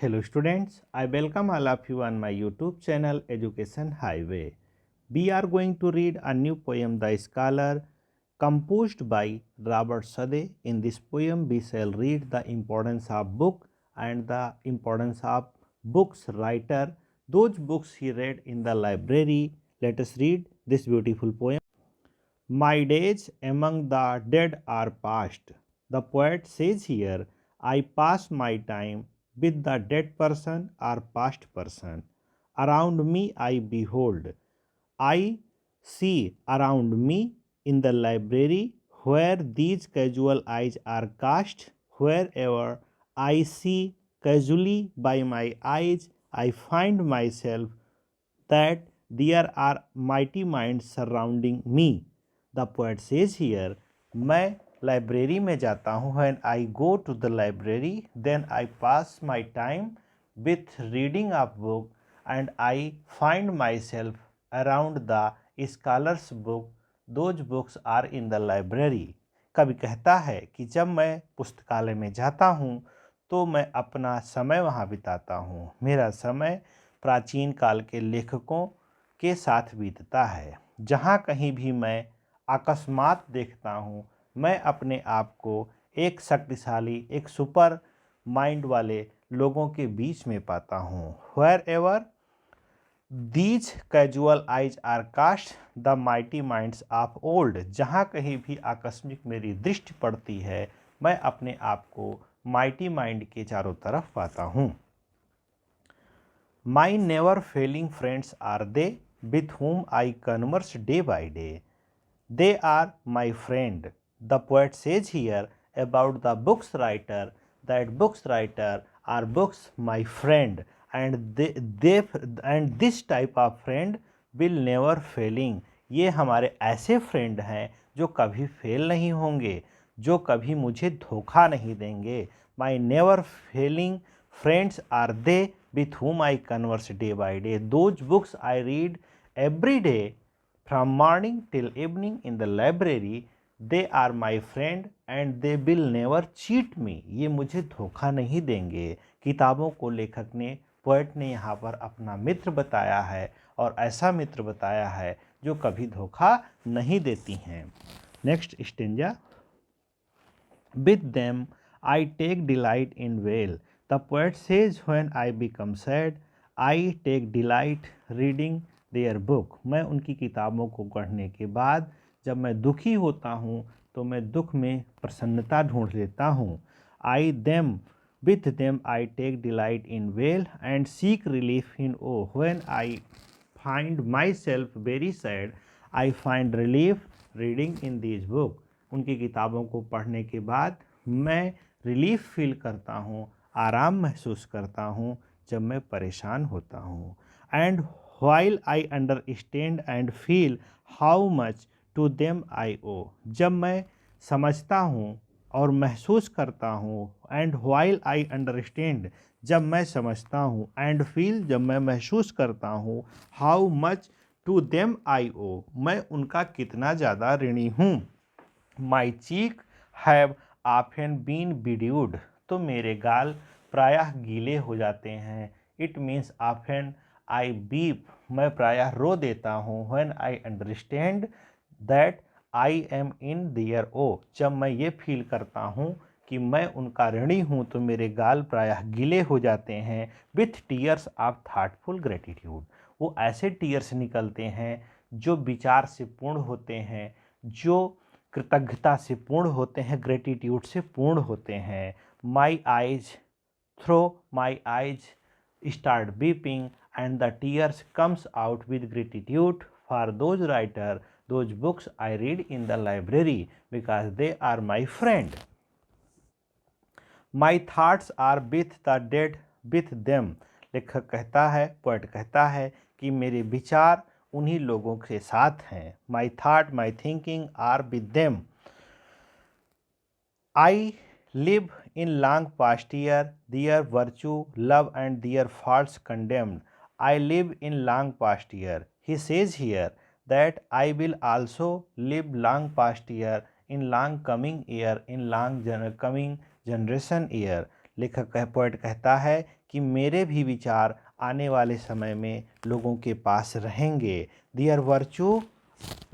Hello students, I welcome all of you on my YouTube channel Education Highway. We are going to read a new poem, The Scholar, composed by Robert Sade. In this poem, we shall read the importance of book and the importance of books writer, those books he read in the library. Let us read this beautiful poem. My days among the dead are past. The poet says here, I pass my time with the dead person or past person. Around me I behold. I see around me in the library where these casual eyes are cast, wherever I see casually by my eyes, I find myself that there are mighty minds surrounding me. The poet says here, मैं library में जाता हूँ. When I go to the library, then I pass my time with reading a book and I find myself around the scholars book. Those books are in the library. कवि कहता है कि जब मैं पुस्तकालय में जाता हूँ तो मैं अपना समय वहाँ बिताता हूँ. मेरा समय प्राचीन काल के लेखकों के साथ बीतता है. जहाँ कहीं भी मैं अकस्मात देखता हूँ, मैं अपने आप को एक शक्तिशाली, एक सुपर माइंड वाले लोगों के बीच में पाता हूँ. Wherever these casual eyes are cast, the mighty minds of old. जहाँ कहीं भी आकस्मिक मेरी दृष्टि पड़ती है, मैं अपने आप को माइटी माइंड के चारों तरफ पाता हूँ. My never failing friends are they, with whom I converse day by day. They are my friend. The poet says here about the books writer that books writer are books my friend, and and this type of friend will never failing. ये हमारे ऐसे friend हैं जो कभी fail नहीं होंगे, जो कभी मुझे धोखा नहीं देंगे. My never failing friends are they with whom I converse day by day. Those books I read every day from morning till evening in the library, they are my friend and they will never cheat me. ये मुझे धोखा नहीं देंगे. किताबों को लेखक ने, poet ने यहाँ पर अपना मित्र बताया है और ऐसा मित्र बताया है जो कभी धोखा नहीं देती हैं. Next stanza. With them I take delight in wail. The poet says when I become sad, I take delight reading their book. मैं उनकी किताबों को पढ़ने के बाद जब मैं दुखी होता हूँ तो मैं दुख में प्रसन्नता ढूंढ लेता हूँ. With them I take delight in wail and seek relief in woe. When I find myself very sad, I find relief reading in these book. उनकी किताबों को पढ़ने के बाद मैं रिलीफ फील करता हूँ, आराम महसूस करता हूँ जब मैं परेशान होता हूँ. And while I understand and feel how much to them I owe. जब मैं समझता हूँ और महसूस करता हूँ. एंड while I understand, जब मैं समझता हूँ. एंड फील, जब मैं महसूस करता हूँ. how much to them I owe, मैं उनका कितना ज़्यादा ऋणी हूँ. My cheek have often been bedewed. तो मेरे गाल प्रायः गीले हो जाते हैं. It means often I weep. मैं प्रायः रो देता हूँ. When I understand that I am in their owe. जब मैं ये फील करता हूँ कि मैं उनका ऋणी हूँ तो मेरे गाल प्रायः गीले हो जाते हैं. With tears of thoughtful gratitude. वो ऐसे टीयर्स निकलते हैं जो विचार से पूर्ण होते हैं, जो कृतज्ञता से पूर्ण होते हैं, ग्रेटिट्यूड से पूर्ण होते हैं. My eyes through my eyes start weeping and the tears comes out with gratitude for those writer those books I read in the library because they are my friend. My thoughts are with the dead with them. लेखक कहता है, poet कहता है कि मेरे विचार उन्हीं लोगों के साथ हैं. My thought my thinking are with them. I live in long past year their virtue love and their faults condemned. I live in long past year. He says here that I will also live long past year in long coming year, in long coming generation year. Poet कहता है कि मेरे भी विचार आने वाले समय में लोगों के पास रहेंगे। दियर वर्चू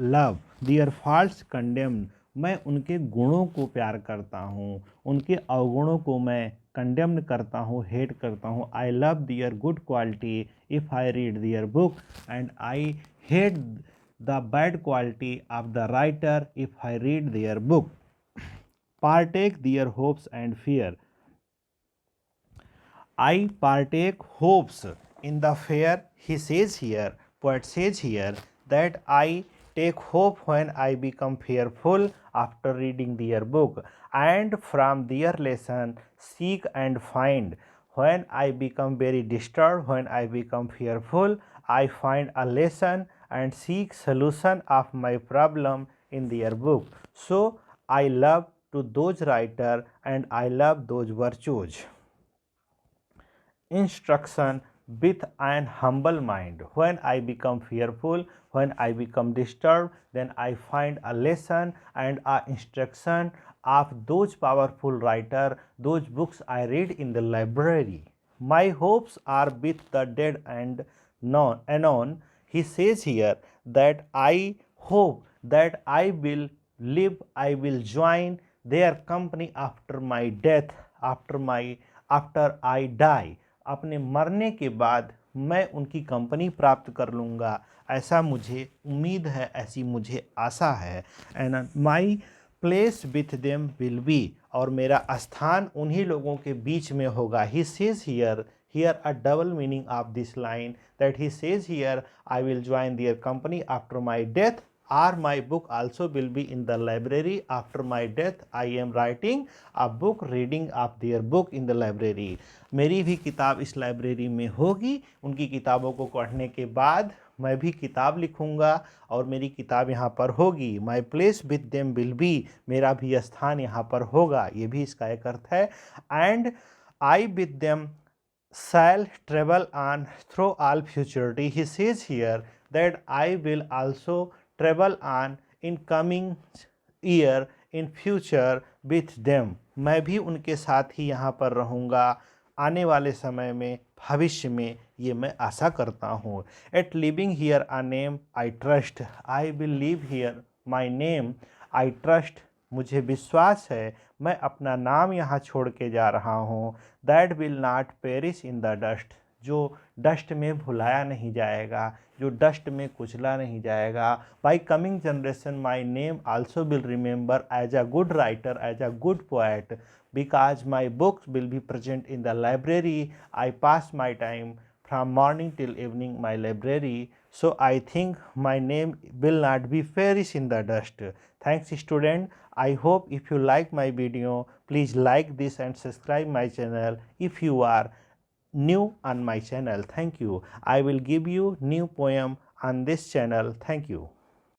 लव, दियर फॉल्ट्स कंडेम्ड, मैं उनके गुणों को प्यार करता हूँ, उनके अवगुणों को मैं कंडेम्ड करता हूँ, हेट करता हूँ। I love their good quality if I read their book and I hate the bad quality of the writer if I read their book. Partake their hopes and fear, I partake hopes in the fair. He says here, poet says here, that I take hope when I become fearful after reading their book, and from their lesson seek and find. When I become very disturbed, when I become fearful, I find a lesson and seek solution of my problem in their book. So I love to those writer and I love those virtues. Instruction with an humble mind. When I become fearful, when I become disturbed, then I find a lesson and a instruction of those powerful writer, those books I read in the library. My hopes are with the dead and anon. He says here that I hope that I will live, I will join their company after my death, after I die. अपने मरने के बाद मैं उनकी company प्राप्त कर लूँगा, ऐसा मुझे उम्मीद है, ऐसी मुझे आशा है। And my place with them will be, और मेरा स्थान उन्हीं लोगों के बीच में होगा। ही says here a double meaning of this line, that he says here I will join their company after my death, or my book also will be in the library after my death. I am writing a book, reading of their book in the library. मेरी भी किताब इस library में होगी। उनकी किताबों को पढ़ने के बाद मैं भी किताब लिखूंगा और मेरी किताब यहाँ पर होगी। My place with them will be, मेरा भी स्थान यहाँ पर होगा, ये भी इसका एक अर्थ है। And I with them shall travel on through all futurity. He says here that I will also travel on in coming year in future with them. मैं भी उनके साथ ही यहाँ पर रहूँगा आने वाले समय में, भविष्य में, ये मैं आशा करता हूँ। At living here a name I trust, I will live here my name I trust, मुझे विश्वास है मैं अपना नाम यहाँ छोड़ के जा रहा हूँ। That will not perish in the dust, जो डस्ट में भुलाया नहीं जाएगा, जो डस्ट में कुचला नहीं जाएगा। By coming generation my name also will remember as a good writer, as a good poet, because my books will be present in the library. I pass my time from morning till evening my library, so I think my name will not be perish in the dust. Thanks student. I hope if you like my video, please like this and subscribe my channel if you are new on my channel. Thank you. I will give you new poem on this channel. Thank you.